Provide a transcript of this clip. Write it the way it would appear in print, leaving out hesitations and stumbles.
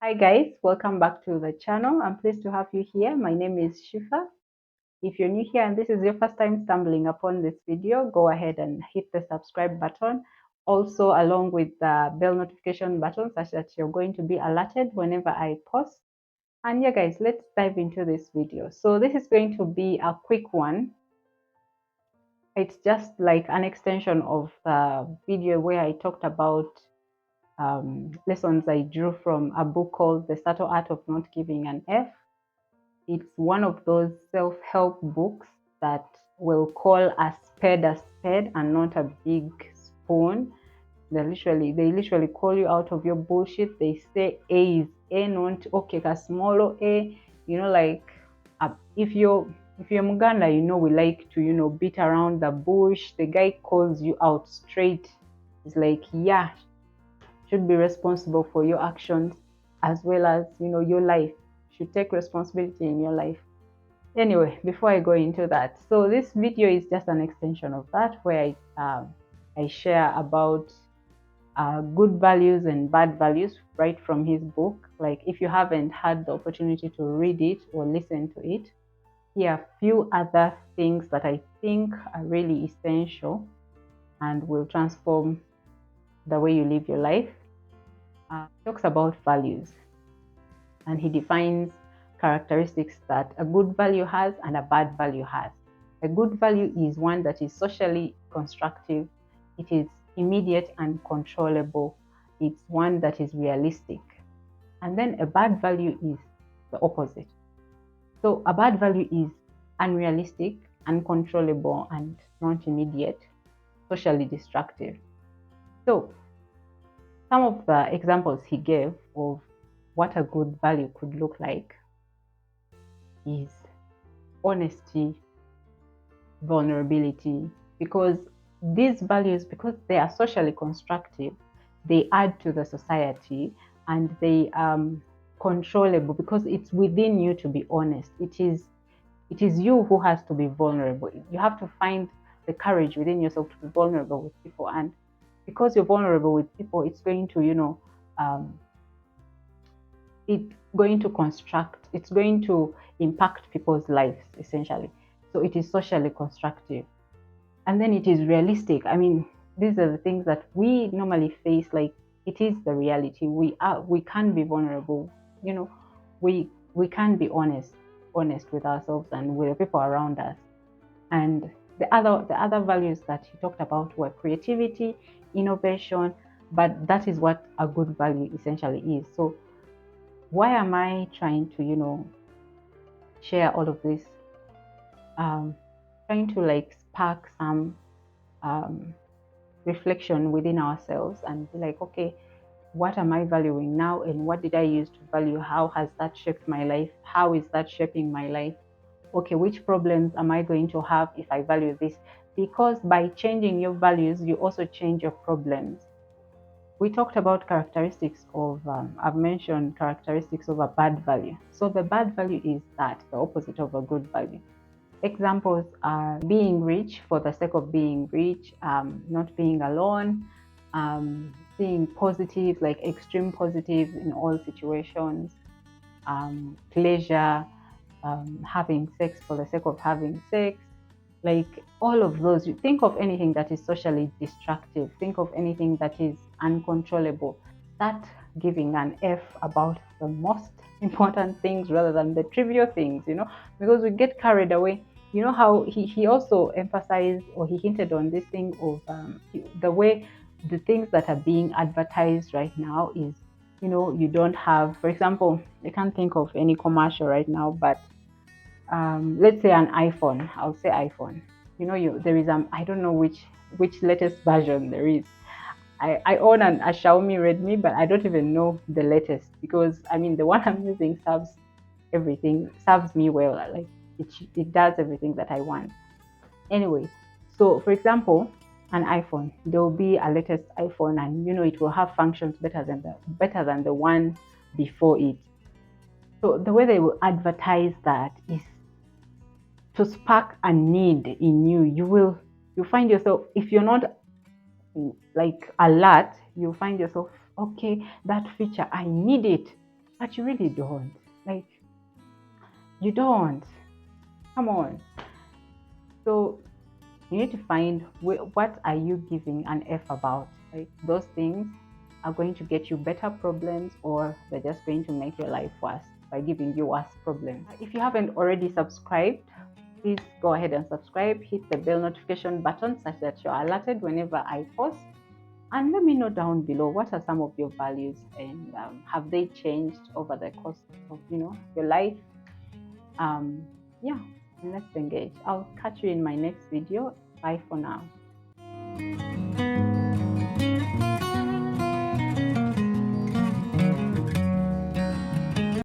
Hi guys, welcome back to the channel. I'm pleased to have you here. My name is Shifa. If you're new here and this is your first time stumbling upon this video, go ahead and hit the subscribe button. Also along with the bell notification button such that you're going to be alerted whenever I post. And yeah guys, let's dive into this video. So this is going to be a quick one. It's just like an extension of the video where I talked about lessons I drew from a book called The Subtle Art of Not Giving an F. It's one of those self-help books that will call a spade and not a big spoon. They literally call you out of your bullshit. They say A is A, not okay, a small A. Like if you're Muganda, we like to beat around the bush. The guy calls you out straight. It's like, yeah, should be responsible for your actions as well as your life. Should take responsibility in your life. Anyway, before I go into that, so this video is just an extension of that, where I share about good values and bad values right from his book. Like, if you haven't had the opportunity to read it or listen to it, here are a few other things that I think are really essential and will transform the way you live your life. Talks about values, and he defines characteristics that a good value has and a bad value has. A good value is one that is socially constructive, it is immediate and controllable, it's one that is realistic. And then a bad value is the opposite. So a bad value is unrealistic, uncontrollable, and not immediate, socially destructive. So some of the examples he gave of what a good value could look like is honesty, vulnerability, because these values, because they are socially constructive, they add to the society, and they controllable because it's within you to be honest. It is you who has to be vulnerable. You have to find the courage within yourself to be vulnerable with people, and because you're vulnerable with people, it's going to it's going to impact people's lives essentially. So it is socially constructive. And then it is realistic. I mean, these are the things that we normally face. Like, it is the reality. We can be vulnerable, we can be honest with ourselves and with the people around us. And the other values that he talked about were creativity, innovation, but that is what a good value essentially is. So why am I trying to share all of this? Trying to like spark some reflection within ourselves and be like, okay, what am I valuing now, and what did I use to value? How has that shaped my life? How is that shaping my life? Okay, which problems am I going to have if I value this? Because by changing your values, you also change your problems. We talked about characteristics of, I've mentioned characteristics of a bad value. So the bad value is that, the opposite of a good value. Examples are being rich for the sake of being rich, not being alone, being positive, like extreme positive in all situations, pleasure, having sex for the sake of having sex, like all of those. You think of anything that is socially destructive, think of anything that is uncontrollable, start giving an F about the most important things rather than the trivial things, because we get carried away. You know how he also emphasized, or he hinted on this thing of the way the things that are being advertised right now is, you don't have, for example, I can't think of any commercial right now, but let's say an iPhone. I'll say iPhone. There is I don't know which latest version there is. I own a Xiaomi Redmi, but I don't even know the latest, because I mean the one I'm using serves me well. Like, it does everything that I want. Anyway, so for example, an iPhone, there will be a latest iPhone, and it will have functions better than the one before it. So the way they will advertise that is to spark a need in you. You find yourself, if you're not like alert, you find yourself, okay, that feature, I need it. but you really don't. Like, you don't. Come on. So you need to find what are you giving an F about. Like, those things are going to get you better problems, or they're just going to make your life worse by giving you worse problems. If you haven't already subscribed, please go ahead and subscribe. Hit the bell notification button such that you're alerted whenever I post. And let me know down below, what are some of your values, and have they changed over the course of your life? Yeah, let's engage. I'll catch you in my next video. Bye for now.